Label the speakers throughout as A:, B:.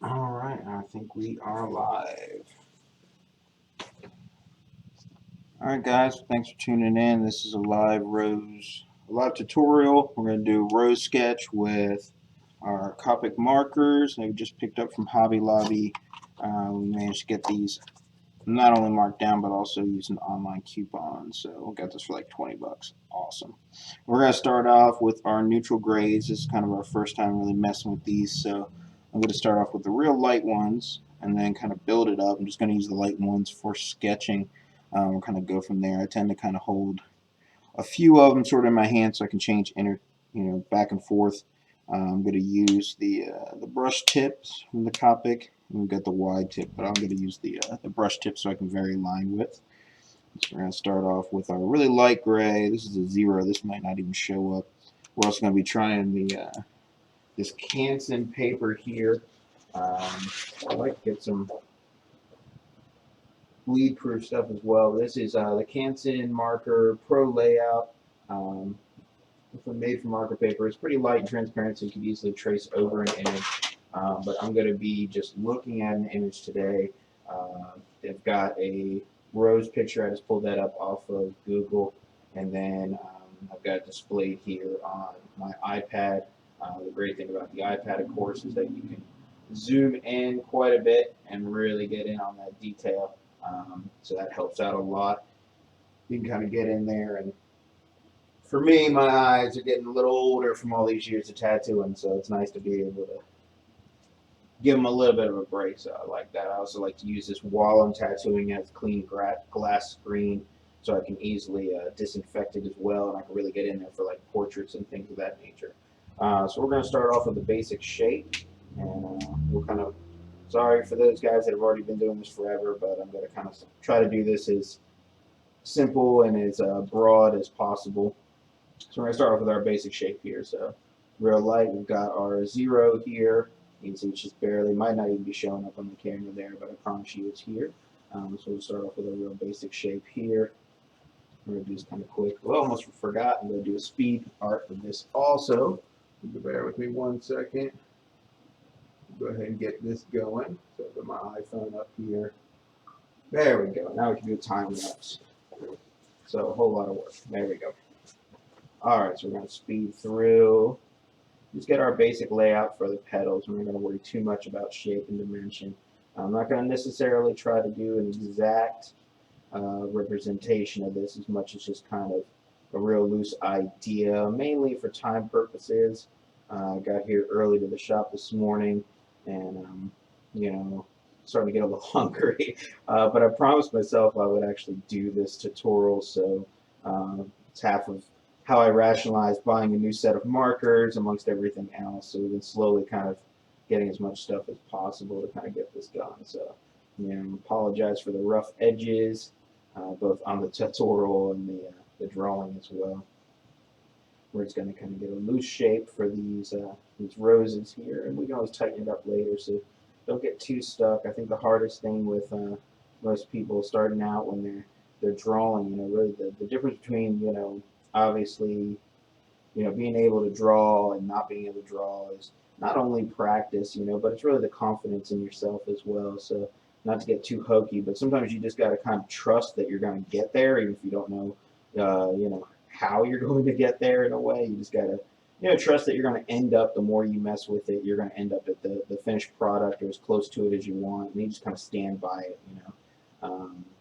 A: All right, I think we are live. All right, guys, thanks for tuning in. This is a live tutorial. We're going to do a rose sketch with our copic markers that we just picked up from Hobby Lobby. We managed to get these not only marked down, but also using online coupons. So we got this for like 20 bucks. Awesome. We're going to start off with our neutral grays. This is kind of our first time really messing with these. So I'm going to start off with the real light ones and then kind of build it up. I'm just going to use the light ones for sketching. We'll kind of go from there. I tend to kind of hold a few of them sort of in my hand so I can change back and forth. I'm going to use the brush tips from the Copic. We've got the wide tip, but I'm going to use the brush tip so I can vary line width. So we're going to start off with our really light gray. This is a 0. This might not even show up. We're also going to be trying this Canson paper here. I like to get some bleed proof stuff as well. This is the Canson marker pro layout. It's made from marker paper. It's pretty light and transparent, so you can easily trace over an image. But I'm going to be just looking at an image today. They've got a rose picture. I just pulled that up off of Google, and then I've got it displayed here on my iPad. The great thing about the iPad, of course, is that you can zoom in quite a bit and really get in on that detail. So that helps out a lot. You can kind of get in there, and for me, my eyes are getting a little older from all these years of tattooing, so it's nice to be able to give them a little bit of a break. So I like that. I also like to use this while I'm tattooing as clean glass screen, so I can easily disinfect it as well, and I can really get in there for like portraits and things of that nature. So we're going to start off with the basic shape, and we'll kind of. Sorry for those guys that have already been doing this forever, but I'm going to kind of try to do this as simple and as broad as possible. So we're going to start off with our basic shape here. So real light, we've got our 0 here. You can see it's just barely, might not even be showing up on the camera there, but I promise you it's here. So we'll start off with a real basic shape here. We're going to do this kind of quick. Well, almost forgot. I'm going to do a speed art for this also. You can bear with me 1 second. Go ahead and get this going. So I'll put my iPhone up here. There we go. Now we can do time lapse. So a whole lot of work. There we go. Alright, so we're going to speed through. Just get our basic layout for the petals. We're not going to worry too much about shape and dimension. I'm not going to necessarily try to do an exact representation of this as much as just kind of a real loose idea, mainly for time purposes. I got here early to the shop this morning, and starting to get a little hungry. But I promised myself I would actually do this tutorial, so it's half of how I rationalized buying a new set of markers amongst everything else. So we've been slowly kind of getting as much stuff as possible to kind of get this done. So, apologize for the rough edges, both on the tutorial and the drawing as well. We're just going to kind of get a loose shape for these roses here, and we can always tighten it up later, so don't get too stuck. I think the hardest thing with most people starting out when they're drawing, really the difference between obviously being able to draw and not being able to draw is not only practice, but it's really the confidence in yourself as well. So not to get too hokey, but sometimes you just got to kind of trust that you're going to get there, even if you don't know, how you're going to get there in a way. You just got to, trust that you're going to end up, the more you mess with it, you're going to end up at the finished product or as close to it as you want, and you just kind of stand by it.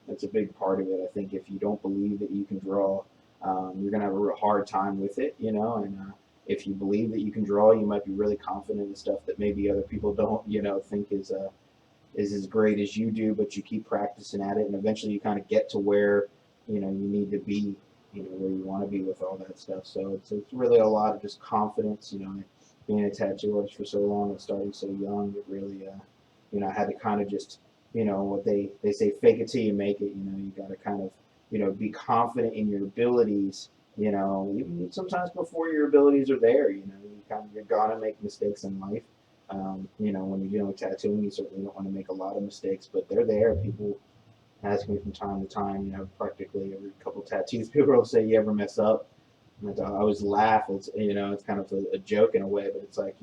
A: That's a big part of it. I think if you don't believe that you can draw, you're going to have a real hard time with it, and if you believe that you can draw, you might be really confident in stuff that maybe other people don't, think is as great as you do, but you keep practicing at it, and eventually you kind of get to where, you need to be, where you want to be with all that stuff. So it's really a lot of just confidence, being a tattoo artist for so long and starting so young, it really, I had to kind of just, what they say, fake it till you make it, you got to kind of, be confident in your abilities, even sometimes before your abilities are there, you're gonna make mistakes in life. When you're dealing with tattooing, you certainly don't want to make a lot of mistakes, but they're there. People ask me from time to time, practically every couple tattoos, people will say, "You ever mess up?" And I always laugh. It's kind of a joke in a way, but it's like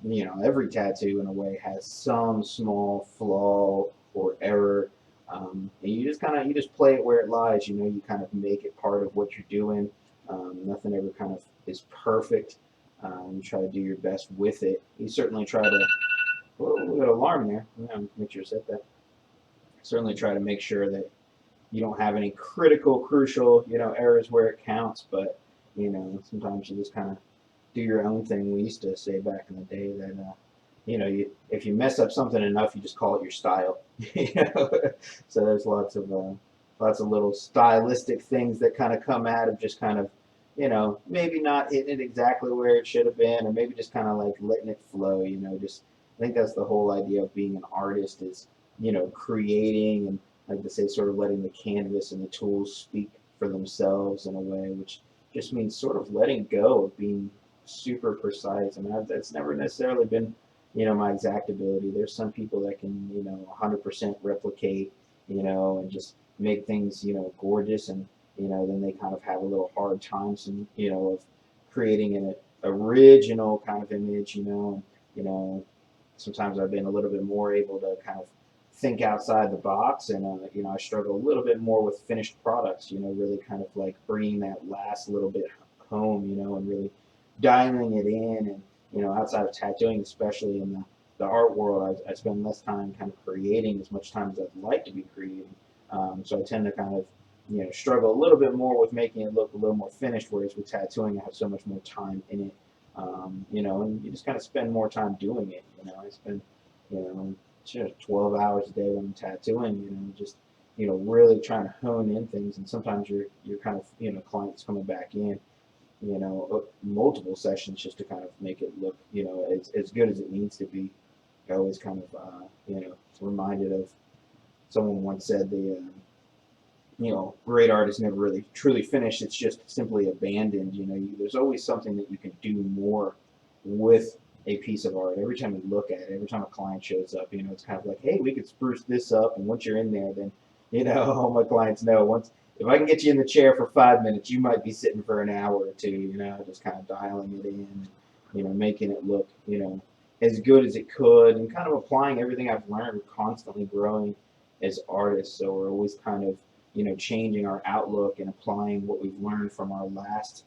A: every tattoo in a way has some small flaw or error, and you just play it where it lies. You kind of make it part of what you're doing. Nothing ever kind of is perfect. You try to do your best with it. You certainly try to. Whoa, we got an alarm there. Yeah, make sure to set that. Certainly try to make sure that you don't have any critical, crucial, errors where it counts. But sometimes you just kind of do your own thing. We used to say back in the day that if you mess up something enough, you just call it your style. you know? So there's lots of little stylistic things that kind of come out of just kind of maybe not hitting it exactly where it should have been, or maybe just kind of like letting it flow. Just I think that's the whole idea of being an artist is creating and like to say sort of letting the canvas and the tools speak for themselves in a way, which just means sort of letting go of being super precise. I mean, that's never necessarily been, my exact ability. There's some people that can, 100% replicate, and just make things, gorgeous, and then they kind of have a little hard time, of creating an original kind of image, you know, sometimes I've been a little bit more able to kind of think outside the box, and I struggle a little bit more with finished products. Really kind of like bringing that last little bit home, and really dialing it in. And outside of tattooing, especially in the art world, I spend less time kind of creating as much time as I'd like to be creating. So I tend to kind of struggle a little bit more with making it look a little more finished, whereas with tattooing I have so much more time in it. And you just kind of spend more time doing it. I spend, you know, 12 hours a day when I'm tattooing, just, really trying to hone in things. And sometimes you're kind of, clients coming back in, multiple sessions just to kind of make it look, as good as it needs to be. I always kind of, reminded of someone once said great art is never really truly finished. It's just simply abandoned. There's always something that you can do more with a piece of art. Every time you look at it, every time a client shows up, it's kind of like, hey, we could spruce this up. And once you're in there, then, all my clients know if I can get you in the chair for 5 minutes, you might be sitting for an hour or two, just kind of dialing it in, making it look, as good as it could, and kind of applying everything I've learned, constantly growing as artists. So we're always kind of, changing our outlook and applying what we've learned from our last,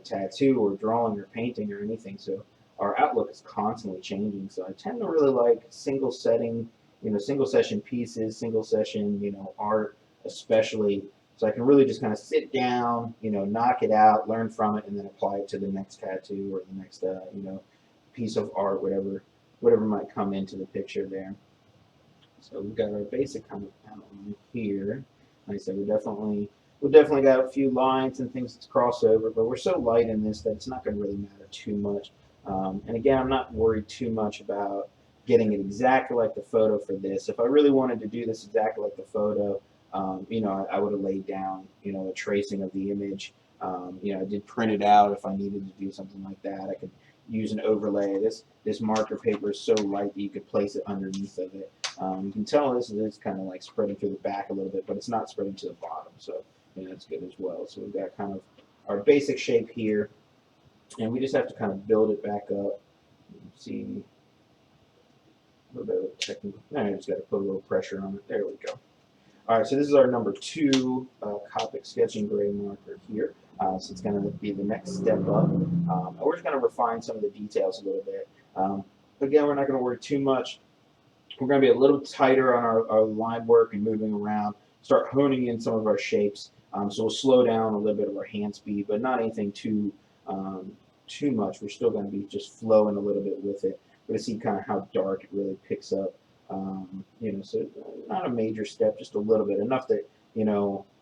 A: tattoo or drawing or painting or anything. So our outlook is constantly changing. So I tend to really like single session pieces, single session, art, especially. So I can really just kind of sit down, knock it out, learn from it, and then apply it to the next tattoo or the next, piece of art, whatever might come into the picture there. So we've got our basic kind of outline here. Like I said, we definitely got a few lines and things to cross over, but we're so light in this that it's not going to really matter too much. And again, I'm not worried too much about getting it exactly like the photo for this. If I really wanted to do this exactly like the photo, I would have laid down, a tracing of the image. I did print it out if I needed to do something like that. I could use an overlay. This marker paper is so light that you could place it underneath of it. You can tell this is kind of like spreading through the back a little bit, but it's not spreading to the bottom, so that's good as well. So we've got kind of our basic shape here, and we just have to kind of build it back up. See a little bit of technical. I just got to put a little pressure on it. There we go. All right, so this is our number 2 Copic sketching gray marker here. So it's going to be the next step up. And we're just going to refine some of the details a little bit. Again, we're not going to worry too much. We're going to be a little tighter on our line work and moving around, start honing in some of our shapes. So we'll slow down a little bit of our hand speed, but not anything too much. We're still going to be just flowing a little bit with it. We're going to see kind of how dark it really picks up. So not a major step, just a little bit, enough that,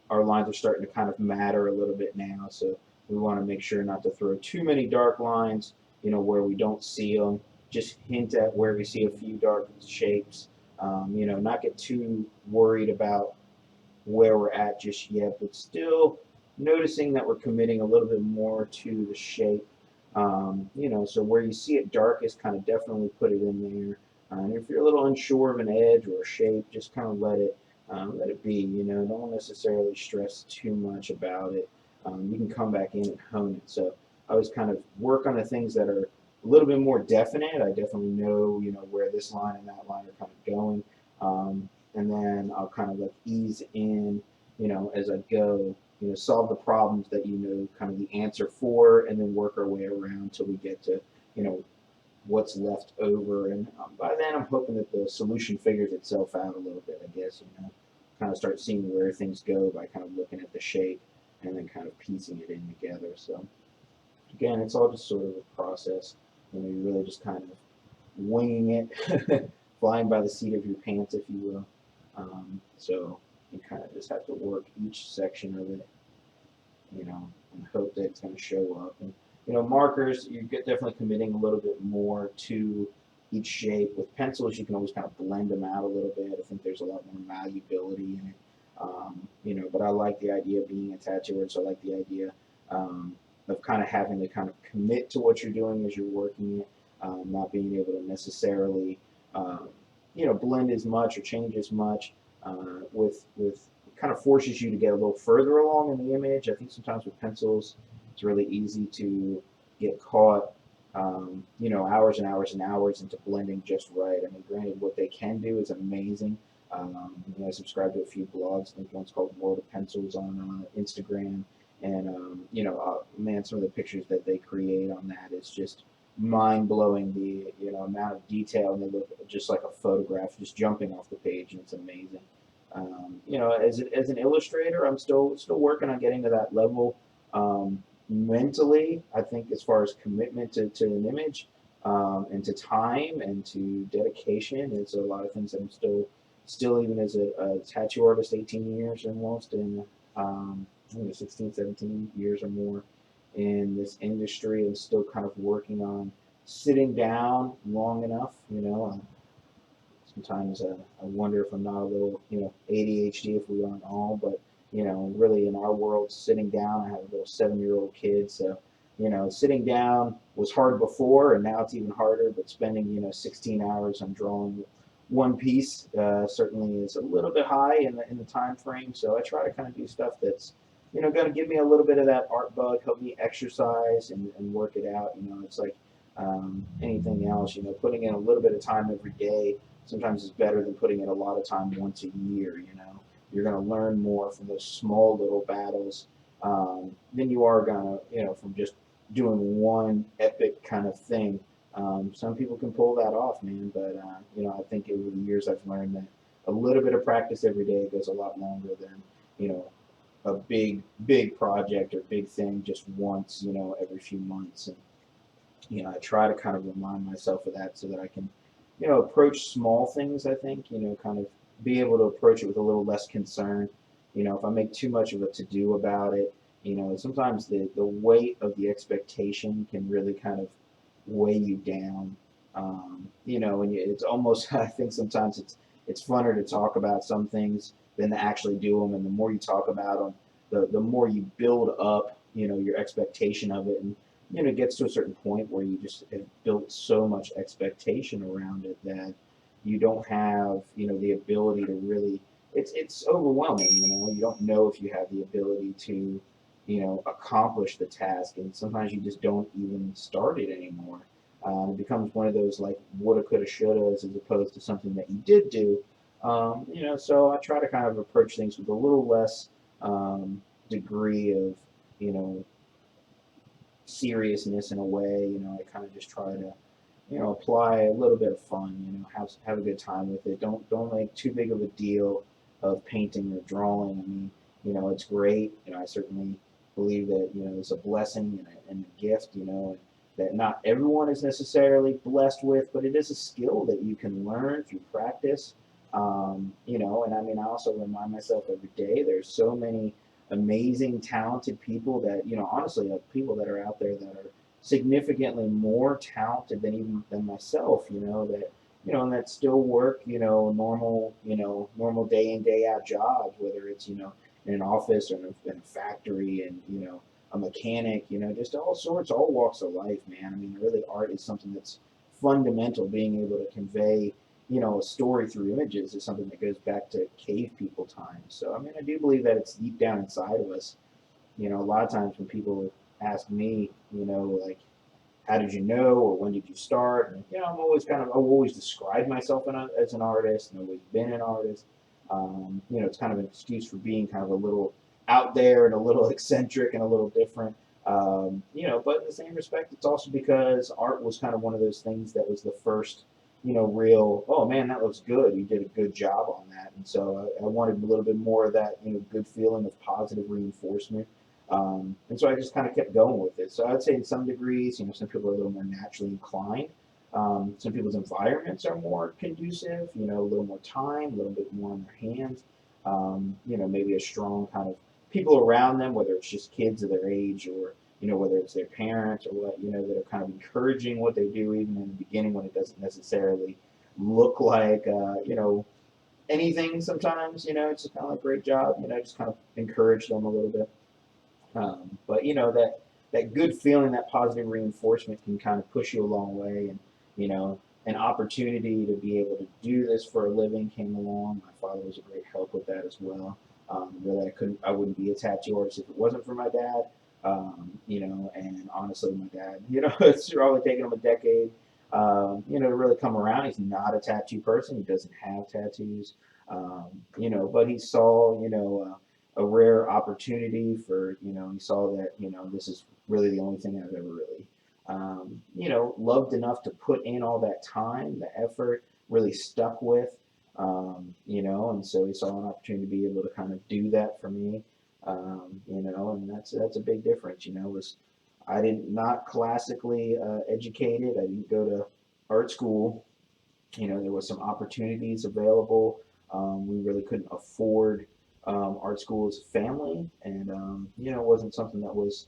A: our lines are starting to kind of matter a little bit now. So we want to make sure not to throw too many dark lines, where we don't see them. Just hint at where we see a few dark shapes. Not get too worried about where we're at just yet, but still noticing that we're committing a little bit more to the shape. So where you see it darkest, kind of definitely put it in there. And if you're a little unsure of an edge or a shape, just kind of let it be. Don't necessarily stress too much about it. You can come back in and hone it. So I always kind of work on the things that are a little bit more definite. I definitely know, where this line and that line are kind of going. And then I'll kind of like ease in, as I go, solve the problems that kind of the answer for, and then work our way around till we get to, you know, what's left over. And by then, I'm hoping that the solution figures itself out a little bit, I guess, kind of start seeing where things go by kind of looking at the shape and then kind of piecing it in together. So again, it's all just sort of a process. You're really just kind of winging it, flying by the seat of your pants, if you will. So you kind of just have to work each section of it, and hope that it's going to show up. And markers, you're definitely committing a little bit more to each shape. With pencils, you can always kind of blend them out a little bit. I think there's a lot more malleability in it. But I like the idea of being a tattooer, so I like the idea of kind of having to kind of commit to what you're doing as you're working it, not being able to necessarily, blend as much or change as much. With kind of forces you to get a little further along in the image. I think sometimes with pencils, it's really easy to get caught, hours and hours and hours into blending just right. I mean, granted, what they can do is amazing. I subscribe to a few blogs. I think one's called World of Pencils on Instagram, and man, some of the pictures that they create on that is just mind-blowing. The amount of detail, and they look just like a photograph just jumping off the page, and it's amazing. As an illustrator, I'm still working on getting to that level. Mentally, I think as far as commitment to an image, and to time and to dedication, it's a lot of things that I'm still even as a tattoo artist, 18 years almost, and I think 16, 17 years or more in this industry, and still kind of working on sitting down long enough. Sometimes I wonder if I'm not a little, ADHD, if we aren't all, but really in our world, sitting down. I have a little 7-year-old kid, so sitting down was hard before, and now it's even harder. But spending 16 hours on drawing one piece certainly is a little bit high in the time frame. So I try to kind of do stuff that's going to give me a little bit of that art bug, help me exercise and work it out. It's like anything else. Putting in a little bit of time every day sometimes is better than putting in a lot of time once a year. You're going to learn more from those small little battles than you are going to, from just doing one epic kind of thing. Some people can pull that off, man, but I think over the years I've learned that a little bit of practice every day goes a lot longer than a big project or big thing just once, every few months. And I try to kind of remind myself of that so that I can approach small things. I think kind of be able to approach it with a little less concern. If I make too much of a to-do about it, sometimes the weight of the expectation can really kind of weigh you down. And it's almost, I think sometimes it's funner to talk about some things than to actually do them. And the more you talk about them, the more you build up, your expectation of it. And, it gets to a certain point where you just have built so much expectation around it that you don't have, the ability to really, it's overwhelming. You don't know if you have the ability to, accomplish the task. And sometimes you just don't even start it anymore. It becomes one of those like woulda, coulda, shouldas as opposed to something that you did do. So I try to kind of approach things with a little less degree of, seriousness in a way. I kind of just try to, apply a little bit of fun. Have a good time with it. Don't make too big of a deal of painting or drawing. I mean, it's great. I certainly believe that it's a blessing and a gift. That not everyone is necessarily blessed with, but it is a skill that you can learn through practice. And I mean, I also remind myself every day there's so many amazing, talented people that, honestly, like people that are out there that are significantly more talented than myself, that, and that still work, normal day in, day out jobs, whether it's, in an office or in a factory and, a mechanic, just all sorts, all walks of life, man. I mean, really art is something that's fundamental. Being able to convey, a story through images is something that goes back to cave people times. So, I mean, I do believe that it's deep down inside of us. A lot of times when people ask me, like, how did you know, or when did you start? And, I'm always I've always described myself as an artist, and always been an artist. It's kind of an excuse for being kind of a little out there and a little eccentric and a little different. But in the same respect, it's also because art was kind of one of those things that was the first, real, oh man, that looks good. You did a good job on that. And so I wanted a little bit more of that, good feeling of positive reinforcement. And so I just kind of kept going with it. So I'd say in some degrees, some people are a little more naturally inclined. Some people's environments are more conducive, a little more time, a little bit more on their hands. Maybe a strong kind of people around them, whether it's just kids of their age or, whether it's their parents or what, that are kind of encouraging what they do, even in the beginning when it doesn't necessarily look like, anything sometimes, it's just kind of like great job, just kind of encourage them a little bit. But that good feeling, that positive reinforcement can kind of push you a long way. And an opportunity to be able to do this for a living came along. My father was a great help with that as well. Really, I wouldn't be a tattoo artist if it wasn't for my dad. And honestly, my dad, it's probably taken him a decade, to really come around. He's not a tattoo person. He doesn't have tattoos. But he saw, a rare opportunity for, he saw that, this is really the only thing I've ever really, loved enough to put in all that time, the effort, really stuck with, and so he saw an opportunity to be able to kind of do that for me, and that's a big difference, I didn't not classically educated. I didn't go to art school. There was some opportunities available. We really couldn't afford art school as a family, and it wasn't something that was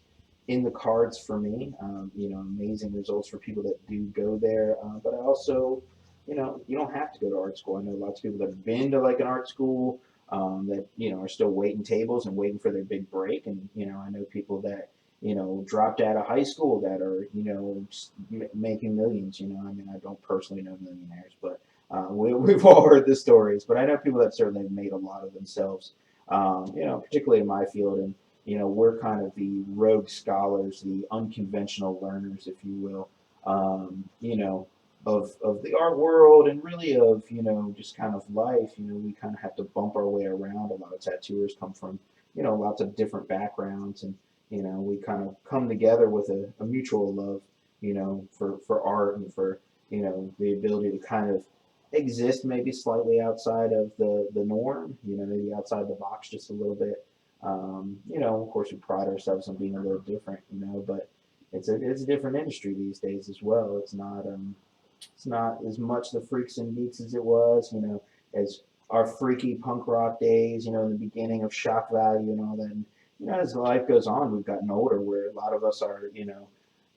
A: in the cards for me. Amazing results for people that do go there, but I also, you don't have to go to art school. I know lots of people that have been to like an art school that are still waiting tables and waiting for their big break, and I know people that dropped out of high school that are making millions. I mean, I don't personally know millionaires, but we've all heard the stories. But I know people that certainly have made a lot of themselves. Particularly in my field, and we're kind of the rogue scholars, the unconventional learners, if you will, of the art world, and really of just kind of life. We kind of have to bump our way around. A lot of tattooers come from lots of different backgrounds, and we kind of come together with a mutual love, for art, and for the ability to kind of exist maybe slightly outside of the norm, maybe outside the box just a little bit. Of course, we pride ourselves on being a little different, but it's a different industry these days as well. It's not as much the freaks and geeks as it was, as our freaky punk rock days, in the beginning of shock value and all that. And, as life goes on, we've gotten older, where a lot of us are,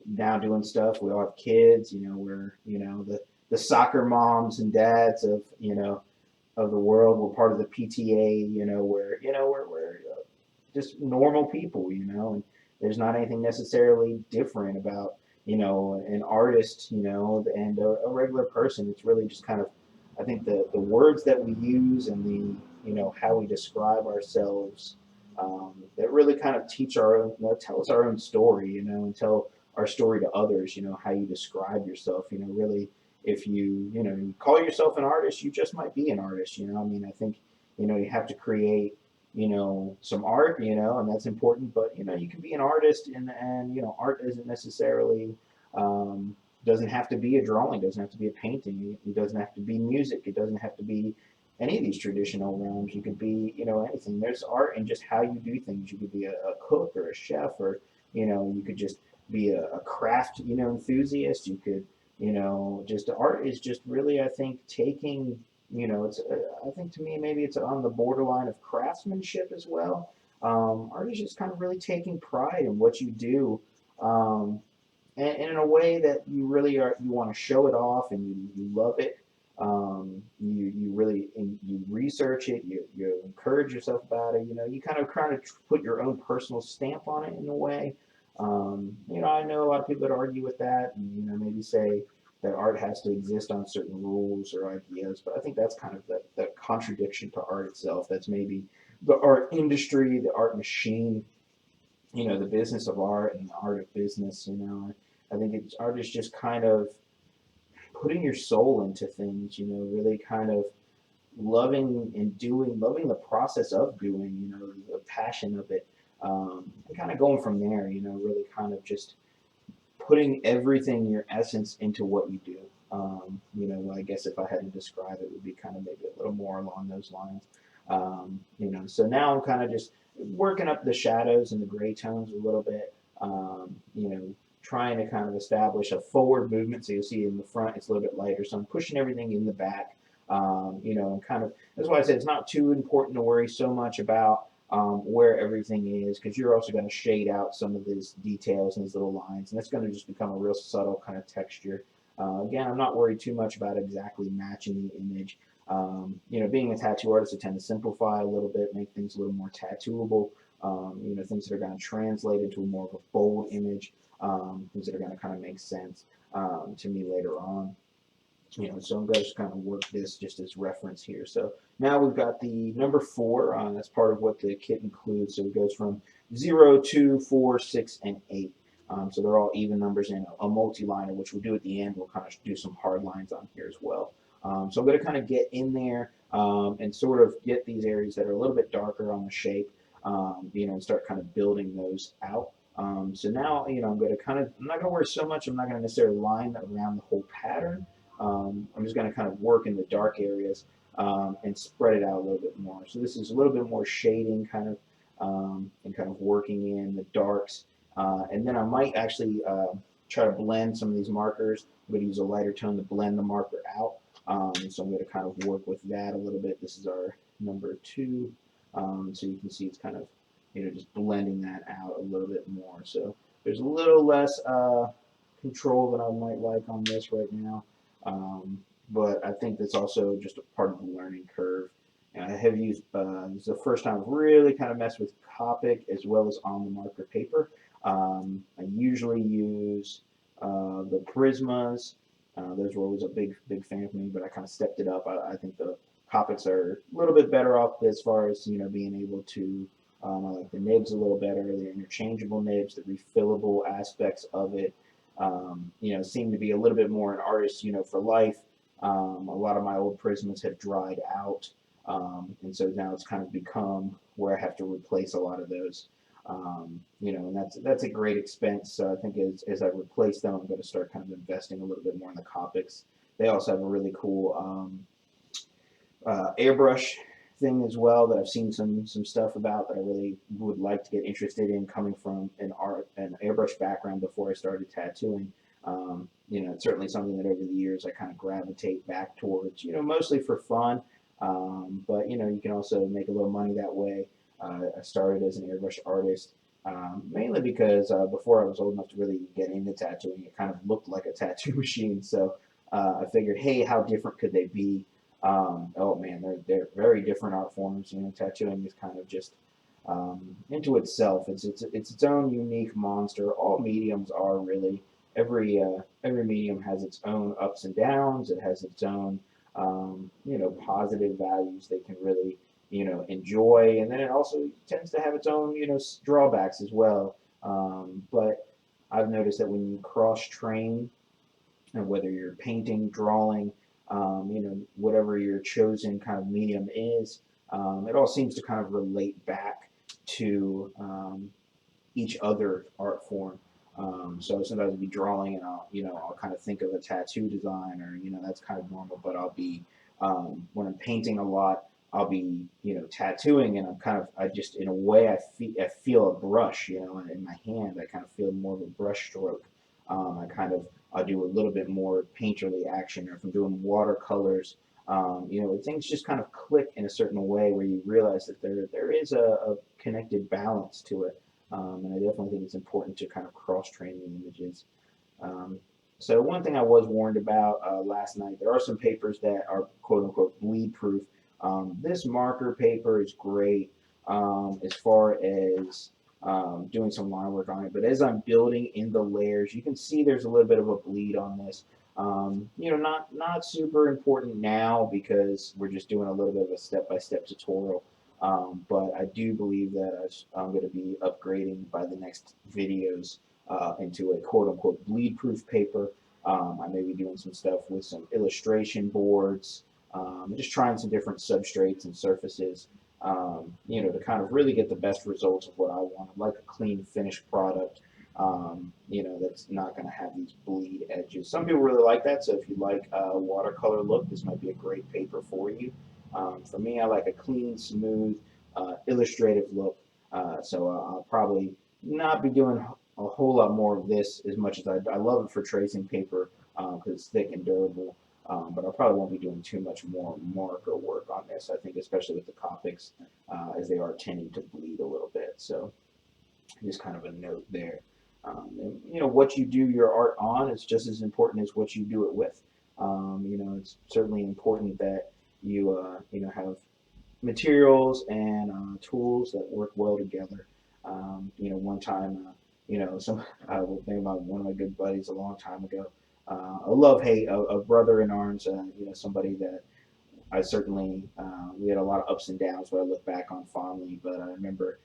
A: now doing stuff. We all have kids, we're, the soccer moms and dads of, of the world. We're part of the PTA, we're just normal people, and there's not anything necessarily different about, an artist, and a regular person. It's really just kind of, I think the words that we use and how we describe ourselves, that really kind of teach our own, tell us our own story, and tell our story to others, how you describe yourself, really, if you call yourself an artist, you just might be an artist, I mean, I think, you have to create, some art, and that's important, but, you can be an artist, and art isn't necessarily, doesn't have to be a drawing, doesn't have to be a painting, it doesn't have to be music, it doesn't have to be any of these traditional realms. You could be, anything. There's art in just how you do things. You could be a cook or a chef, or, you could just be a craft, enthusiast. You could, just art is just really, I think, taking, it's, I think to me, maybe it's on the borderline of craftsmanship as well. Art is just kind of really taking pride in what you do. And in a way that you really are, you want to show it off, and you love it. You really, you research it, you encourage yourself about it, you kind of put your own personal stamp on it in a way. I know a lot of people that argue with that, and maybe say that art has to exist on certain rules or ideas, but I think that's kind of that contradiction to art itself. That's maybe the art industry, the art machine, the business of art and the art of business, I think it's artists just kind of putting your soul into things, you know, really kind of loving the process of doing, you know, the passion of it, and kind of going from there, you know, really kind of just putting everything, your essence into what you do. You know, I guess if I had to describe it, would be kind of maybe a little more along those lines. You know, so now I'm kind of just working up the shadows and the gray tones a little bit. You know, trying to kind of establish a forward movement. So you'll see in the front it's a little bit lighter. So I'm pushing everything in the back. You know, and kind of that's why I said it's not too important to worry so much about where everything is, because you're also going to shade out some of these details and these little lines, and it's going to just become a real subtle kind of texture. Again, I'm not worried too much about exactly matching the image. You know, being a tattoo artist, I tend to simplify a little bit, make things a little more tattooable. You know, things that are going to translate into more of a bold image, things that are going to kind of make sense to me later on. You know, so I'm going to just kind of work this just as reference here. So now we've got the number 4. That's part of what the kit includes. So it goes from 0, 2, 4, 6, and 8. So they're all even numbers in a multi-liner, which we'll do at the end. We'll kind of do some hard lines on here as well. So I'm going to kind of get in there and sort of get these areas that are a little bit darker on the shape, you know, and start kind of building those out. So now, you know, I'm not going to worry so much. I'm not going to necessarily line around the whole pattern. I'm just going to kind of work in the dark areas and spread it out a little bit more. So this is a little bit more shading kind of and kind of working in the darks. And then I might actually try to blend some of these markers. I'm going to use a lighter tone to blend the marker out. So I'm going to kind of work with that a little bit. This is our number 2. So you can see it's kind of, you know, just blending that out a little bit more. So there's a little less control than I might like on this right now. But I think that's also just a part of the learning curve. And I have used, this is the first time I've really kind of messed with copic as well as on the marker paper. I usually use the Prismas. Those were always a big fan of me, but I kind of stepped it up. I think the copics are a little bit better off as far as, you know, being able to, I like the nibs a little better, the interchangeable nibs, the refillable aspects of it. You know, seem to be a little bit more an artist, you know, for life. A lot of my old Prismas have dried out, and so now it's kind of become where I have to replace a lot of those. You know, and that's a great expense. So I think as I replace them, I'm going to start kind of investing a little bit more in the copics. They also have a really cool airbrush thing as well that I've seen some stuff about that I really would like to get interested in, coming from an airbrush background before I started tattooing. You know, it's certainly something that over the years I kind of gravitate back towards, you know, mostly for fun. But, you know, you can also make a little money that way. I started as an airbrush artist, mainly because before I was old enough to really get into tattooing, it kind of looked like a tattoo machine. So I figured, hey, how different could they be? Oh man, they're very different art forms. You know, tattooing is kind of just into itself. It's its own unique monster. All mediums are really. Every medium has its own ups and downs. It has its own you know, positive values they can really, you know, enjoy, and then it also tends to have its own, you know, drawbacks as well. But I've noticed that when you cross train, and whether you're painting, drawing, you know, whatever your chosen kind of medium is, it all seems to kind of relate back to each other art form. So sometimes I'll be drawing and I'll kind of think of a tattoo design, or, you know, that's kind of normal, but I'll be, when I'm painting a lot, I'll be, you know, tattooing, and I just, in a way, I feel a brush, you know, in my hand. I kind of feel more of a brush stroke. I do a little bit more painterly action, or if I'm doing watercolors, you know, things just kind of click in a certain way where you realize that there is a connected balance to it. And I definitely think it's important to kind of cross-train the images. So one thing I was warned about last night, there are some papers that are quote-unquote bleed-proof. This marker paper is great as far as doing some line work on it, but as I'm building in the layers, you can see there's a little bit of a bleed on this. You know, not super important now because we're just doing a little bit of a step-by-step tutorial. But I do believe that I'm going to be upgrading by the next videos into a quote-unquote bleed-proof paper. I may be doing some stuff with some illustration boards, just trying some different substrates and surfaces, to kind of really get the best results of what I want. I like a clean finished product, that's not going to have these bleed edges. Some people really like that, so if you like a watercolor look, this might be a great paper for you. For me, I like a clean, smooth, illustrative look, so I'll probably not be doing a whole lot more of this as much as I love it for tracing paper because it's thick and durable. But I probably won't be doing too much more marker work on this. I think especially with the copics, as they are tending to bleed a little bit. So just kind of a note there. What you do your art on is just as important as what you do it with. It's certainly important that have materials and tools that work well together. One time, I was thinking about one of my good buddies a long time ago. A love hate, a brother in arms, somebody that I certainly, we had a lot of ups and downs, but I look back on fondly. But I remember,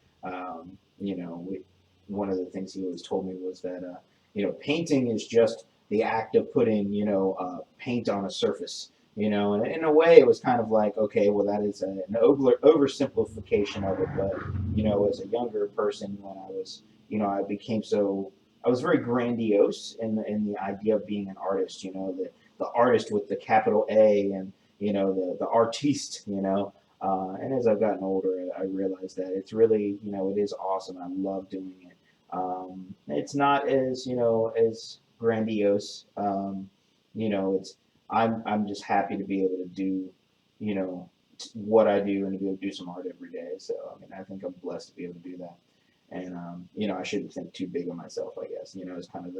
A: one of the things he always told me was that, painting is just the act of putting, paint on a surface. And in a way, it was kind of like, okay, well, that is an oversimplification of it. But, as a younger person, when I was, I was very grandiose in the idea of being an artist, the artist with the capital A and, the artiste, and as I've gotten older, I realized that it's really, it is awesome. I love doing it. It's not as, as grandiose. I'm just happy to be able to do, what I do and to be able to do some art every day. So, I think I'm blessed to be able to do that. And, I shouldn't think too big of myself, I guess, is kind of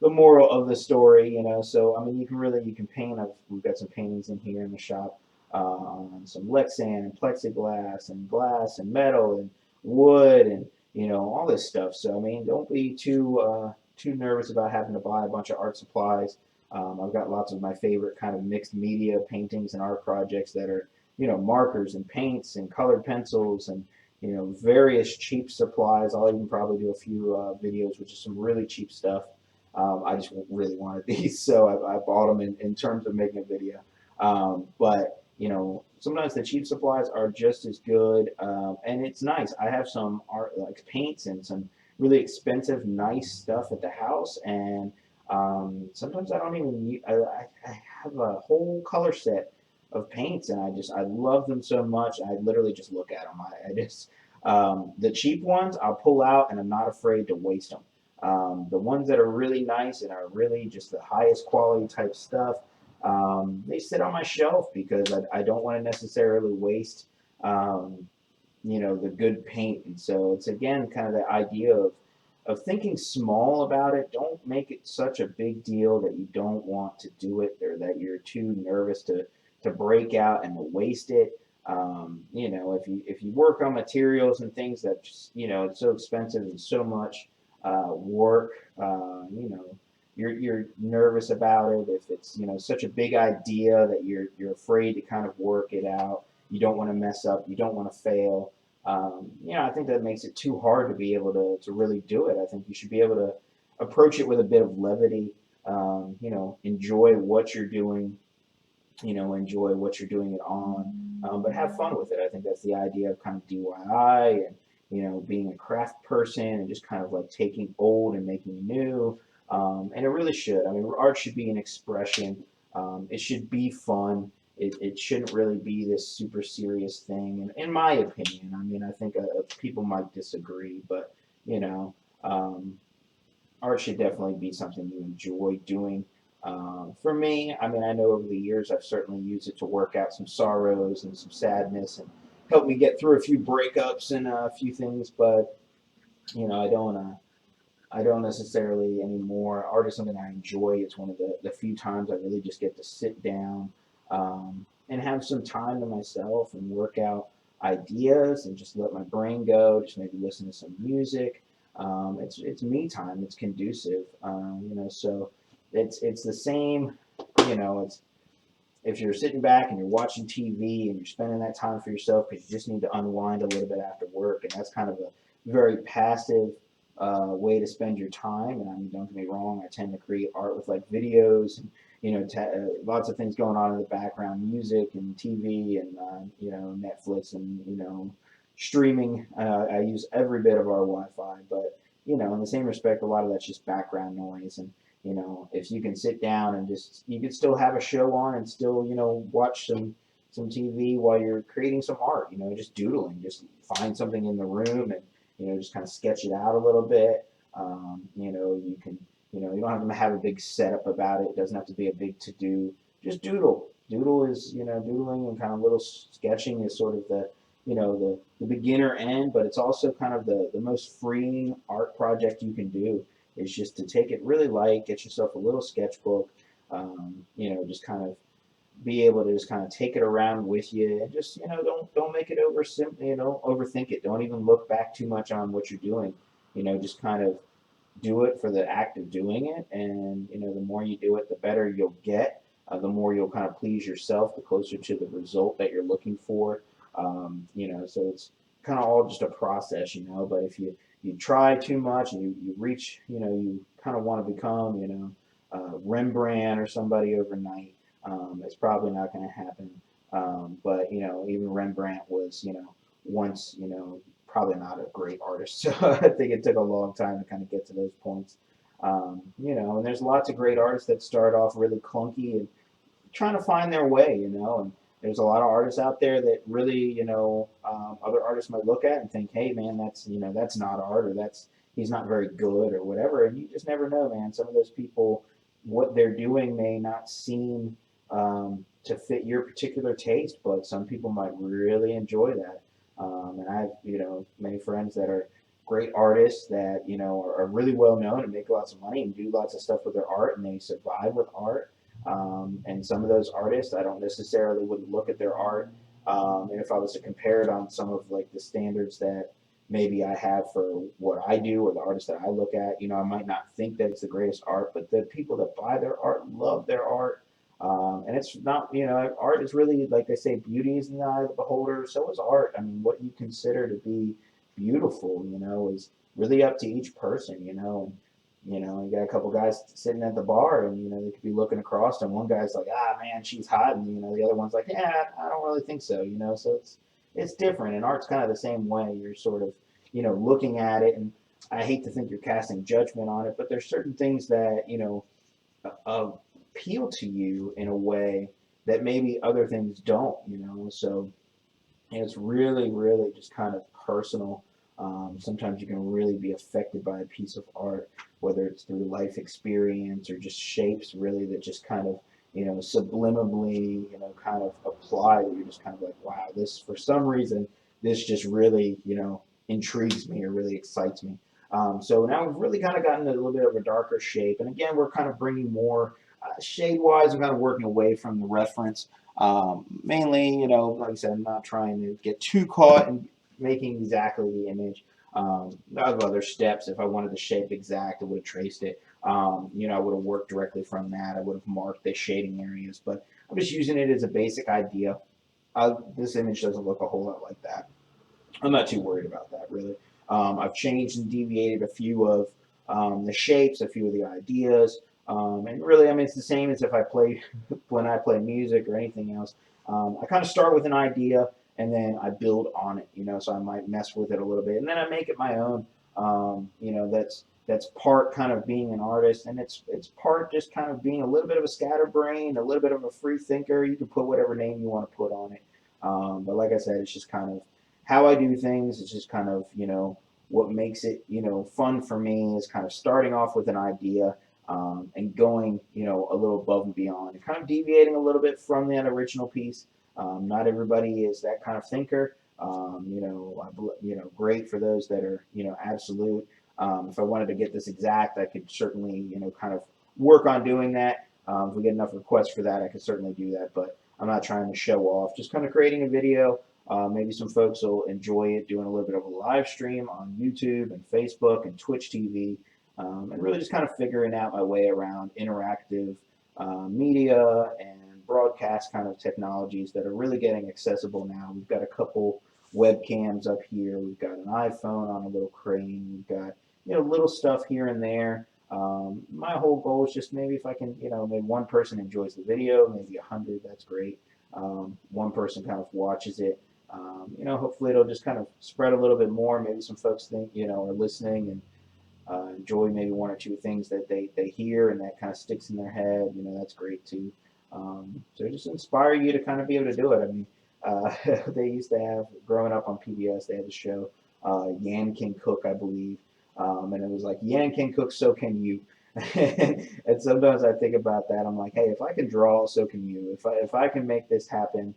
A: the moral of the story, So, you can paint. We've got some paintings in here in the shop on some Lexan and plexiglass and glass and metal and wood and, all this stuff. So, don't be too nervous about having to buy a bunch of art supplies. I've got lots of my favorite kind of mixed media paintings and art projects that are, markers and paints and colored pencils and, various cheap supplies. I'll even probably do a few videos with just some really cheap stuff. I just really wanted these, so I bought them in terms of making a video. But sometimes the cheap supplies are just as good, and it's nice. I have some art like paints and some really expensive, nice stuff at the house, and sometimes I don't even need, I have a whole color set of paints, and I love them so much. I literally just look at them. I just the cheap ones I'll pull out, and I'm not afraid to waste them. The ones that are really nice and are really just the highest quality type stuff, they sit on my shelf because I don't want to necessarily waste the good paint. And so it's again kind of the idea of thinking small about it. Don't make it such a big deal that you don't want to do it or that you're too nervous to break out and to waste it. If you work on materials and things that just, it's so expensive and so much work, you're nervous about it. If it's such a big idea that you're afraid to kind of work it out, you don't want to mess up, you don't want to fail. I think that makes it too hard to be able to really do it. I think you should be able to approach it with a bit of levity. Enjoy what you're doing. Enjoy what you're doing it on, but have fun with it. I think that's the idea of kind of DIY and being a craft person and just kind of like taking old and making new. And it really should. Art should be an expression. It should be fun. It shouldn't really be this super serious thing, and in my opinion. I think people might disagree, but art should definitely be something you enjoy doing. For me, I know over the years I've certainly used it to work out some sorrows and some sadness and help me get through a few breakups and a few things, but I don't necessarily anymore. Art is something I enjoy. It's one of the few times I really just get to sit down and have some time to myself and work out ideas and just let my brain go, just maybe listen to some music. It's me time. It's conducive, so it's the same, it's if you're sitting back and you're watching TV and you're spending that time for yourself because you just need to unwind a little bit after work, and that's kind of a very passive way to spend your time. And I mean, don't get me wrong, I tend to create art with like videos and lots of things going on in the background, music and TV and Netflix and streaming. I use every bit of our Wi-Fi, but in the same respect, a lot of that's just background noise. And if you can sit down and just you can still have a show on and still watch some TV while you're creating some art. Just doodling, just find something in the room and just kind of sketch it out a little bit. You can, you don't have to have a big setup about it. It doesn't have to be a big to do. Just doodle. Doodle is, doodling and kind of little sketching is sort of the beginner end, but it's also kind of the most freeing art project you can do. Is just to take it really light, get yourself a little sketchbook, just kind of be able to just kind of take it around with you and just don't make it overthink it. Don't even look back too much on what you're doing. Just kind of do it for the act of doing it, and the more you do it, the better you'll get. The more you'll kind of please yourself, the closer to the result that you're looking for. So it's kind of all just a process, But if you try too much and you reach, you kind of want to become, Rembrandt or somebody overnight. It's probably not going to happen. But even Rembrandt was, once, probably not a great artist. So I think it took a long time to kind of get to those points. And there's lots of great artists that start off really clunky and trying to find their way, and there's a lot of artists out there that really, other artists might look at and think, hey, man, that's not art, or he's not very good, or whatever. And you just never know, man. Some of those people, what they're doing may not seem to fit your particular taste, but some people might really enjoy that. And I have, many friends that are great artists that, are really well known and make lots of money and do lots of stuff with their art, and they survive with art. And some of those artists, I don't necessarily would look at their art. And if I was to compare it on some of like the standards that maybe I have for what I do or the artists that I look at, I might not think that it's the greatest art, but the people that buy their art love their art. And it's not, art is really, like they say, beauty is in the eye of the beholder. So is art. I mean, what you consider to be beautiful, is really up to each person, you got a couple guys sitting at the bar, and they could be looking across, and one guy's like, ah, man, she's hot, and the other one's like, yeah, I don't really think so, so it's different, and art's kind of the same way. You're sort of looking at it, and I hate to think you're casting judgment on it, but there's certain things that appeal to you in a way that maybe other things don't, so it's really, really just kind of personal. Sometimes you can really be affected by a piece of art, whether it's through life experience or just shapes, really, that just kind of, subliminally, kind of apply, that you're just kind of like, wow, this, for some reason, this just really, intrigues me or really excites me. So now we've really kind of gotten a little bit of a darker shape. And again, we're kind of bringing more shade-wise, we're kind of working away from the reference. Mainly, like I said, I'm not trying to get too caught in making exactly the image. I have other steps. If I wanted the shape exact, I would have traced it. I would have worked directly from that. I would have marked the shading areas, but I'm just using it as a basic idea. This image doesn't look a whole lot like that. I'm not too worried about that, really. I've changed and deviated a few of the shapes, a few of the ideas. And really, I mean, it's the same as if I play, when I play music or anything else. I kind of start with an idea and then I build on it, so I might mess with it a little bit and then I make it my own. That's part kind of being an artist, and it's part just kind of being a little bit of a scatterbrain, a little bit of a free thinker. You can put whatever name you want to put on it. But like I said, it's just kind of how I do things. It's just kind of, what makes it, fun for me is kind of starting off with an idea, and going, a little above and beyond, and kind of deviating a little bit from that original piece. Not everybody is that kind of thinker. Great for those that are, absolute. If I wanted to get this exact, I could certainly, kind of work on doing that. If we get enough requests for that, I could certainly do that. But I'm not trying to show off. Just kind of creating a video. Maybe some folks will enjoy it, doing a little bit of a live stream on YouTube and Facebook and Twitch TV. And really just kind of figuring out my way around interactive media and broadcast kind of technologies that are really getting accessible now. We've got a couple webcams up here. We've got an iPhone on a little crane. We've got little stuff here and there. My whole goal is just maybe if I can, maybe one person enjoys the video, maybe 100, that's great. One person kind of watches it. Hopefully it'll just kind of spread a little bit more. Maybe some folks think, are listening and enjoy maybe one or two things that they hear and that kind of sticks in their head. That's great too. So just inspire you to kind of be able to do it. I mean, they used to have, growing up on PBS, they had the show Yan Can Cook, I believe. And it was like, Yan can cook, so can you. And sometimes I think about that. I'm like, hey, if I can draw, so can you. If I can make this happen,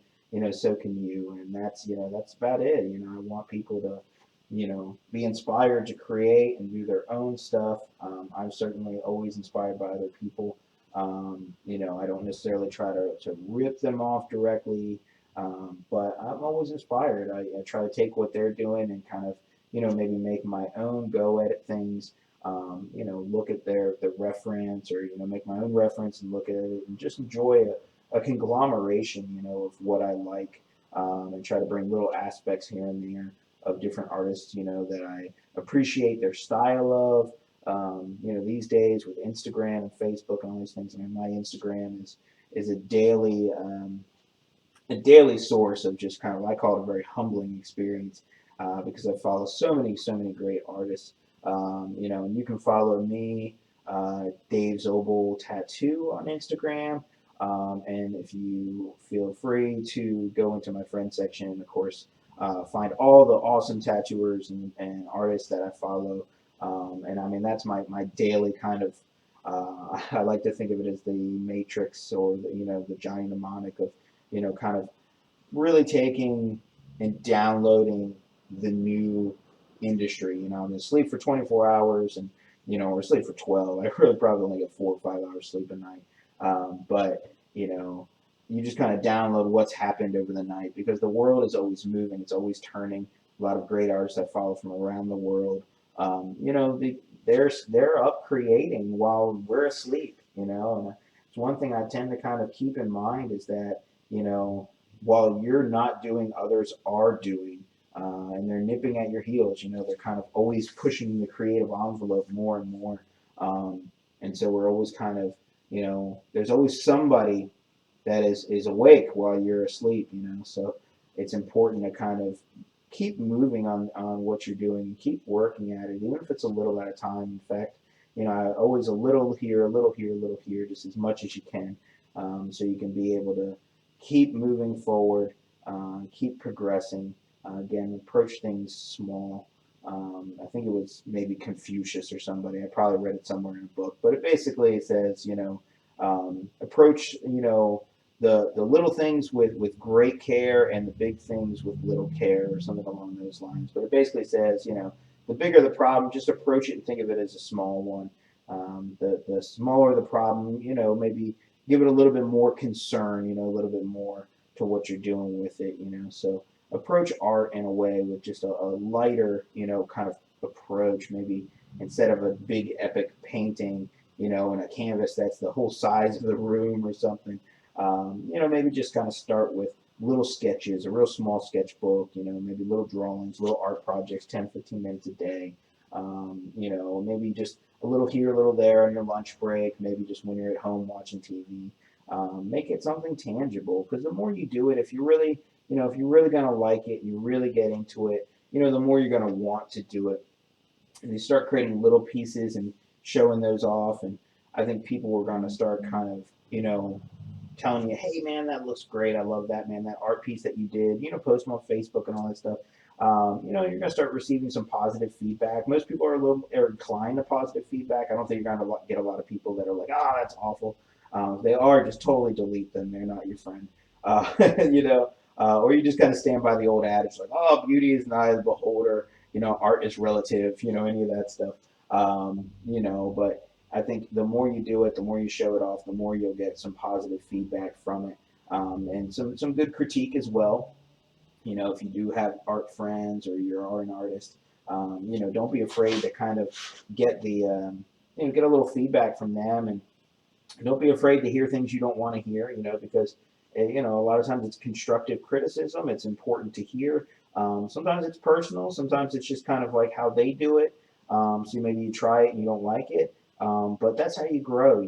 A: so can you. And that's about it. I want people to, be inspired to create and do their own stuff. I'm certainly always inspired by other people. I don't necessarily try to rip them off directly, but I'm always inspired. I try to take what they're doing and kind of, maybe make my own go at things. Look at their reference, or make my own reference and look at it and just enjoy a conglomeration, of what I like, and try to bring little aspects here and there of different artists, that I appreciate their style of. These days with Instagram and Facebook and all these things, I mean, my Instagram is a daily source of just kind of, I call it a very humbling experience, because I follow so many great artists. And you can follow me, Dave Zobel Tattoo on Instagram. And if you feel free to go into my friend section, and of course, find all the awesome tattooers and artists that I follow. And I mean, that's my daily kind of, I like to think of it as the matrix, or the Johnny mnemonic of, kind of really taking and downloading the new industry. I'm gonna sleep for 24 hours and, or sleep for 12. I really probably only get 4 or 5 hours sleep a night. But, you just kind of download what's happened over the night, because the world is always moving. It's always turning. A lot of great artists I follow from around the world, they're up creating while we're asleep, and it's one thing I tend to kind of keep in mind is that, while you're not doing, others are doing, and they're nipping at your heels. They're kind of always pushing the creative envelope more and more, and so we're always kind of, there's always somebody that is awake while you're asleep. So it's important to kind of keep moving on what you're doing and keep working at it, even if it's a little at a time. In fact, always a little here, a little here, a little here, just as much as you can, so you can be able to keep moving forward, keep progressing. Again, approach things small. I think it was maybe Confucius or somebody. I probably read it somewhere in a book, but it basically says, approach, the little things with great care, and the big things with little care, or something along those lines. But it basically says, the bigger the problem, just approach it and think of it as a small one. The smaller the problem, maybe give it a little bit more concern, a little bit more to what you're doing with it. So approach art in a way with just a lighter, kind of approach. Maybe instead of a big epic painting, in a canvas that's the whole size of the room or something, maybe just kind of start with little sketches, a real small sketchbook, maybe little drawings, little art projects, 10, 15 minutes a day. Maybe just a little here, a little there on your lunch break, maybe just when you're at home watching TV. Make it something tangible, because the more you do it, if you're really going to like it, you really get into it, the more you're going to want to do it. And you start creating little pieces and showing those off, and I think people are going to start kind of, telling you, hey man, that looks great. I love that, man. That art piece that you did, post them on Facebook and all that stuff. You're going to start receiving some positive feedback. Most people are inclined to positive feedback. I don't think you're going to get a lot of people that are like, that's awful. They are, just totally delete them. They're not your friend. Or you just kind of stand by the old adage, like, beauty is not as beholder. Art is relative. Any of that stuff. But I think the more you do it, the more you show it off, the more you'll get some positive feedback from it, and some good critique as well. If you do have art friends, or you are an artist, don't be afraid to kind of get get a little feedback from them, and don't be afraid to hear things you don't want to hear. Because a lot of times it's constructive criticism. It's important to hear. Sometimes it's personal. Sometimes it's just kind of like how they do it. So maybe you try it and you don't like it. But that's how you grow,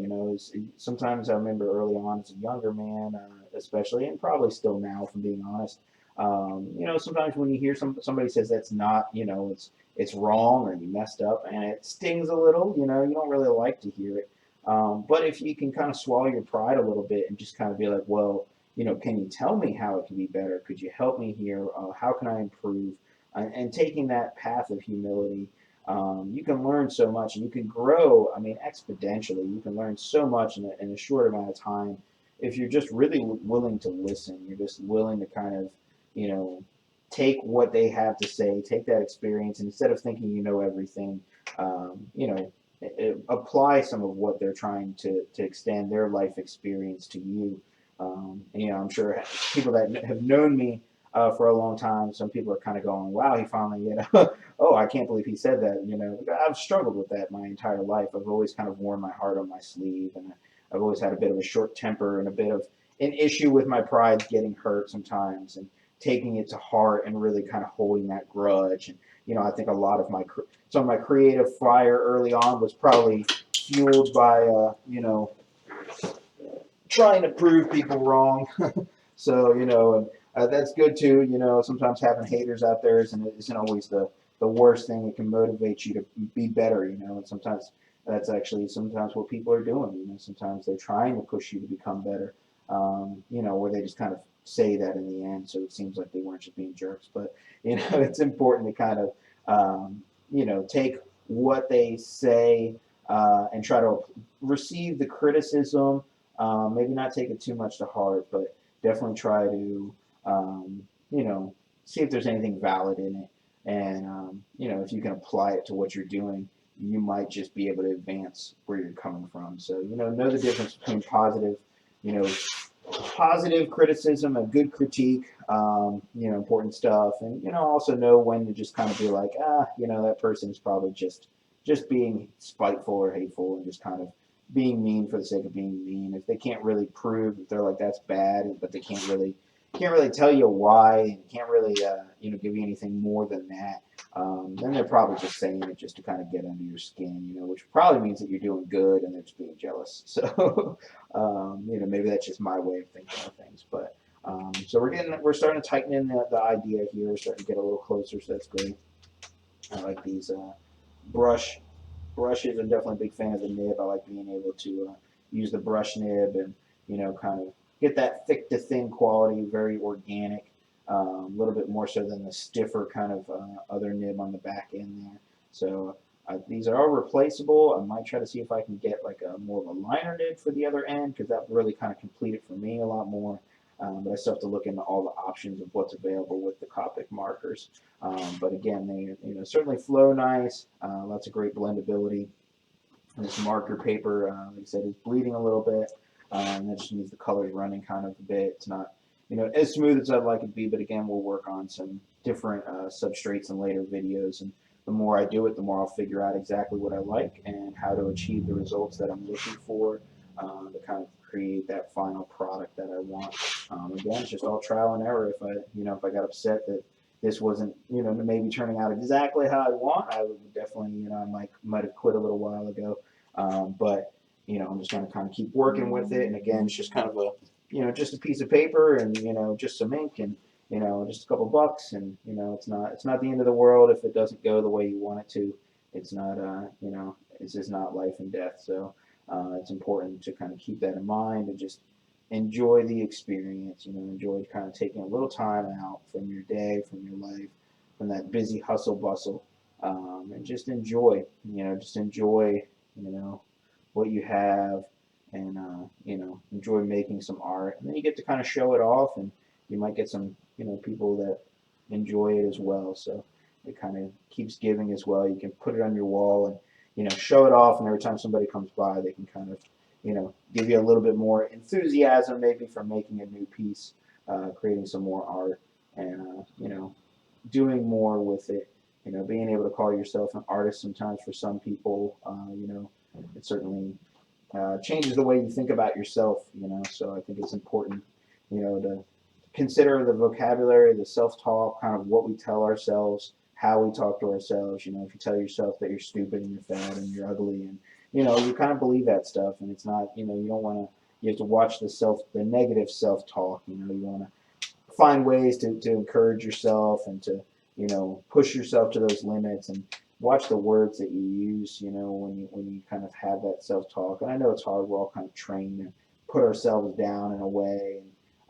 A: sometimes I remember early on as a younger man, especially, and probably still now, if I'm being honest. Sometimes when you hear somebody says that's not, it's wrong or you messed up, and it stings a little. You don't really like to hear it. But if you can kind of swallow your pride a little bit and just kind of be like, well, can you tell me how it can be better? Could you help me here? How can I improve? And taking that path of humility, you can learn so much, and you can grow, I mean, exponentially. You can learn so much in a short amount of time if you're just really willing to listen. You're just willing to kind of, you know, take what they have to say, take that experience, and instead of thinking you know everything, apply some of what they're trying to extend their life experience to you. I'm sure people that have known me for a long time, some people are kind of going, "Wow, he finally, oh, I can't believe he said that." I've struggled with that my entire life. I've always kind of worn my heart on my sleeve, and I've always had a bit of a short temper and a bit of an issue with my pride getting hurt sometimes, and taking it to heart and really kind of holding that grudge. And I think a lot of some of my creative fire early on was probably fueled by trying to prove people wrong. So, and that's good too. Sometimes having haters out there isn't always the worst thing. It can motivate you to be better. And sometimes that's actually sometimes what people are doing. Sometimes they're trying to push you to become better. Where they just kind of say that in the end, so it seems like they weren't just being jerks. But it's important to kind of take what they say and try to receive the criticism. Maybe not take it too much to heart, but definitely try to, see if there's anything valid in it. And, if you can apply it to what you're doing, you might just be able to advance where you're coming from. So, know the difference between you know, positive criticism and good critique, important stuff. And, also know when to just kind of be like, that person is probably just being spiteful or hateful and just kind of being mean for the sake of being mean. If they can't really prove that they're like that's bad, but they can't really tell you why, and can't really give you anything more than that, then they're probably just saying it just to kind of get under your skin, which probably means that you're doing good and they're just being jealous. So maybe that's just my way of thinking of things. But so we're starting to tighten in the idea here. We're starting to get a little closer, so that's great. I like these brushes. I'm definitely a big fan of the nib. I like being able to use the brush nib and kind of get that thick to thin quality, very organic, a little bit more so than the stiffer kind of other nib on the back end there. So these are all replaceable. I might try to see if I can get like a more of a liner nib for the other end, because that really kind of complete it for me a lot more. But I still have to look into all the options of what's available with the Copic markers. But again, they certainly flow nice. Lots of great blendability. And this marker paper, like I said, is bleeding a little bit. And that just means the color's running kind of a bit. It's not as smooth as I'd like it to be. But again, we'll work on some different substrates in later videos. And the more I do it, the more I'll figure out exactly what I like and how to achieve the results that I'm looking for to kind of create that final product that I want. Again, it's just all trial and error. If I got upset that this wasn't, maybe turning out exactly how I want, I would definitely, I might have quit a little while ago. But I'm just going to kind of keep working with it. And again, it's just kind of just a piece of paper and, just some ink and, just a couple bucks. And, it's not the end of the world if it doesn't go the way you want it to. It's not, it's just not life and death. So it's important to kind of keep that in mind and just enjoy the experience, enjoy kind of taking a little time out from your day, from your life, from that busy hustle bustle, and just enjoy, what you have, and, enjoy making some art. And then you get to kind of show it off, and you might get some, people that enjoy it as well. So it kind of keeps giving as well. You can put it on your wall and, show it off, and every time somebody comes by, they can kind of, give you a little bit more enthusiasm maybe for making a new piece, creating some more art, and, doing more with it. Being able to call yourself an artist sometimes for some people, it certainly changes the way you think about yourself, so I think it's important, to consider the vocabulary, the self-talk, kind of what we tell ourselves, how we talk to ourselves. You know, if you tell yourself that you're stupid and you're fat and you're ugly, and you know, you kind of believe that stuff, and it's not. You know, you don't want to. You have to watch the negative self-talk. You know, you want to find ways to encourage yourself and to, you know, push yourself to those limits, and watch the words that you use, you know, when you kind of have that self-talk. And I know it's hard, we're all kind of trained to put ourselves down in a way,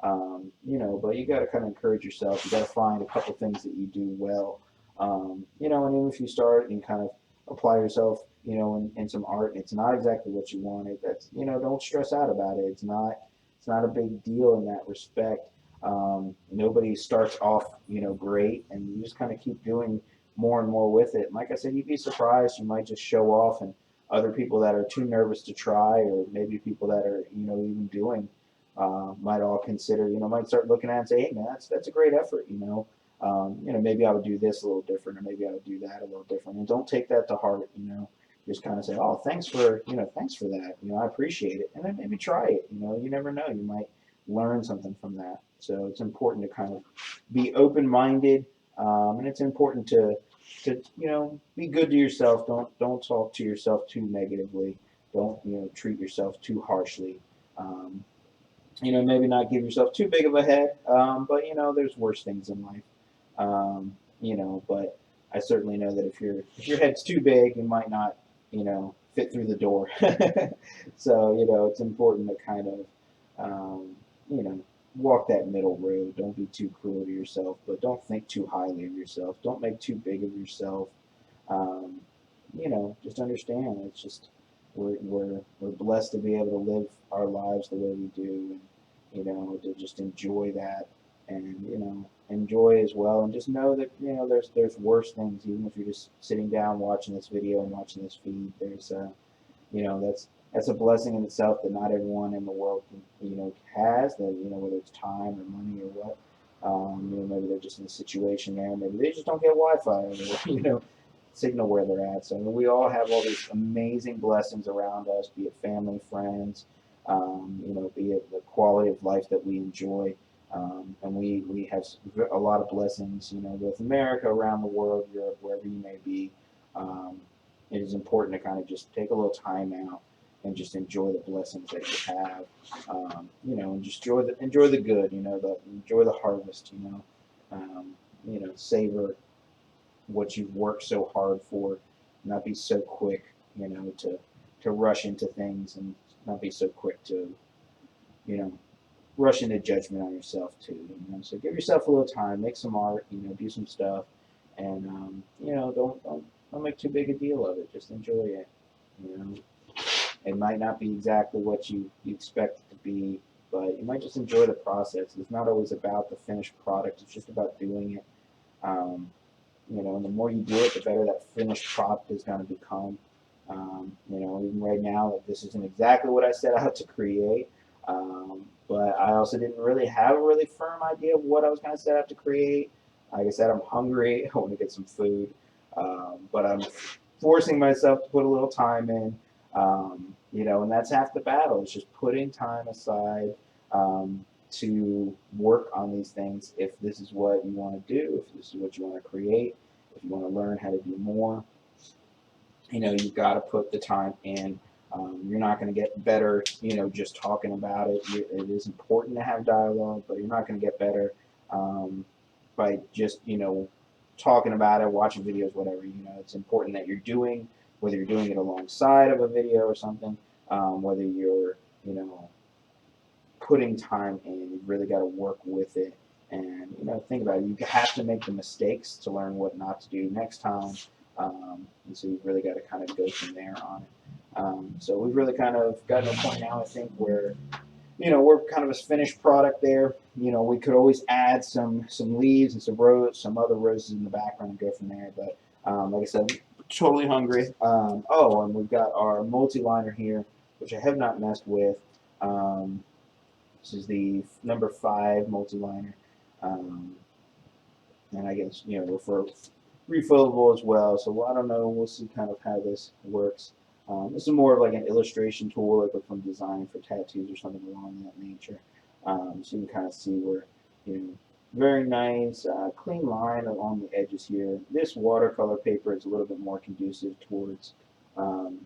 A: and you know, but you got to kind of encourage yourself. You got to find a couple things that you do well, you know, and even if you start and kind of apply yourself, you know, in some art, and it's not exactly what you wanted, that's, you know, don't stress out about it. It's not a big deal in that respect. Nobody starts off, you know, great, and you just kind of keep doing more and more with it. And like I said, you'd be surprised. You might just show off, and other people that are too nervous to try, or maybe people that are, you know, even doing, might all consider, you know, might start looking at it and say, hey, man, that's a great effort, you know. You know, maybe I would do this a little different, or maybe I would do that a little different. And don't take that to heart, you know. Just kind of say, oh, thanks for that. You know, I appreciate it. And then maybe try it. You know, you never know. You might learn something from that. So it's important to kind of be open-minded, and it's important to you know, be good to yourself. Don't talk to yourself too negatively. Don't, you know, treat yourself too harshly. Um, you know, maybe not give yourself too big of a head, but you know, there's worse things in life. You know, but I certainly know that if your head's too big, you might not, you know, fit through the door. So you know, it's important to kind of, you know, walk that middle road. Don't be too cruel to yourself, but don't think too highly of yourself. Don't make too big of yourself. Um, you know, just understand it's just we're blessed to be able to live our lives the way we do, and you know, to just enjoy that, and you know, enjoy as well, and just know that, you know, there's worse things. Even if you're just sitting down watching this video and watching this feed, there's you know, that's a blessing in itself that not everyone in the world can, you know, has. That, you know, whether it's time or money or what. You know, maybe they're just in a situation there. Maybe they just don't get Wi-Fi, or you know, signal where they're at. So I mean, we all have all these amazing blessings around us, be it family, friends, you know, be it the quality of life that we enjoy. And we have a lot of blessings, you know, with America, around the world, Europe, wherever you may be. Um, it is important to kind of just take a little time out and just enjoy the blessings that you have, you know, and just enjoy the good, you know, enjoy the harvest, you know, savor what you've worked so hard for, not be so quick, you know, to rush into things, and not be so quick to, you know, rush into judgment on yourself too. You know, so give yourself a little time, make some art, you know, do some stuff, and you know, don't make too big a deal of it. Just enjoy it. You know, it might not be exactly what you expect it to be, but you might just enjoy the process. It's not always about the finished product. It's just about doing it. You know, and the more you do it, the better that finished product is going to become. You know, even right now, like, this isn't exactly what I set out to create, but I also didn't really have a really firm idea of what I was going to set out to create. Like I said, I'm hungry. I want to get some food, but I'm forcing myself to put a little time in. You know, and that's half the battle. It's just putting time aside, to work on these things. If this is what you want to do, if this is what you want to create, if you want to learn how to do more, you know, you've got to put the time in. You're not going to get better, you know, just talking about it. It is important to have dialogue, but you're not going to get better, by just, you know, talking about it, watching videos, whatever. You know, it's important that you're doing, whether you're doing it alongside of a video or something, whether you're, you know, putting time in. You've really got to work with it, and you know, think about it. You have to make the mistakes to learn what not to do next time, and so you've really got to kind of go from there on it. So we've really kind of gotten to a point now, I think, where, you know, we're kind of a finished product there. You know, we could always add some leaves and some other roses in the background and go from there. But like I said, I'm totally hungry. Oh, and we've got our multi-liner here, which I have not messed with. This is the number 5 multi-liner, and I guess, you know, for refillable as well. So I don't know. We'll see kind of how this works. This is more of like an illustration tool, like from design for tattoos or something along that nature. So you can kind of see where, you know, Very nice, clean line along the edges here. This watercolor paper is a little bit more conducive towards, um,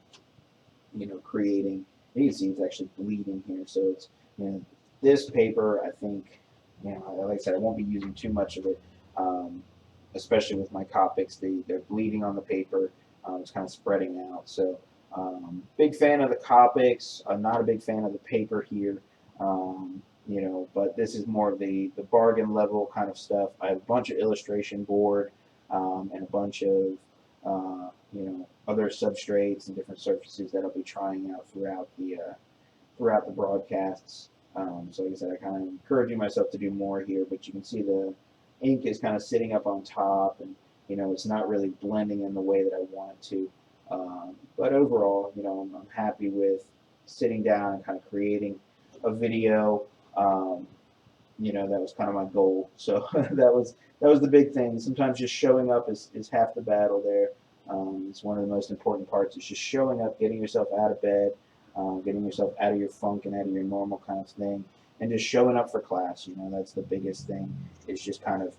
A: creating. You can see it's actually bleeding here, so it's, this paper, I think, like I said, I won't be using too much of it, especially with my copics. They're bleeding on the paper. It's kind of spreading out. So, big fan of the copics. I'm not a big fan of the paper here. But this is more of the bargain level kind of stuff. I have a bunch of illustration board, and a bunch of other substrates and different surfaces that I'll be trying out throughout the broadcasts. So like I said, I kind of encouraging myself to do more here, but you can see the ink is kind of sitting up on top, and it's not really blending in the way that I want it to. But overall, I'm happy with sitting down and kind of creating a video. That was kind of my goal. So that was the big thing. Sometimes just showing up is half the battle there. It's one of the most important parts. It's just showing up, getting yourself out of bed, getting yourself out of your funk and out of your normal kind of thing, and just showing up for class. That's the biggest thing. Is just kind of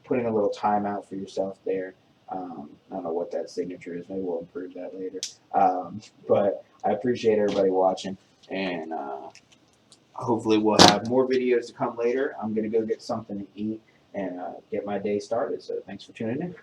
A: putting a little time out for yourself there. I don't know what that signature is. Maybe we'll improve that later. But I appreciate everybody watching, and hopefully we'll have more videos to come later. I'm going to go get something to eat and get my day started. So thanks for tuning in.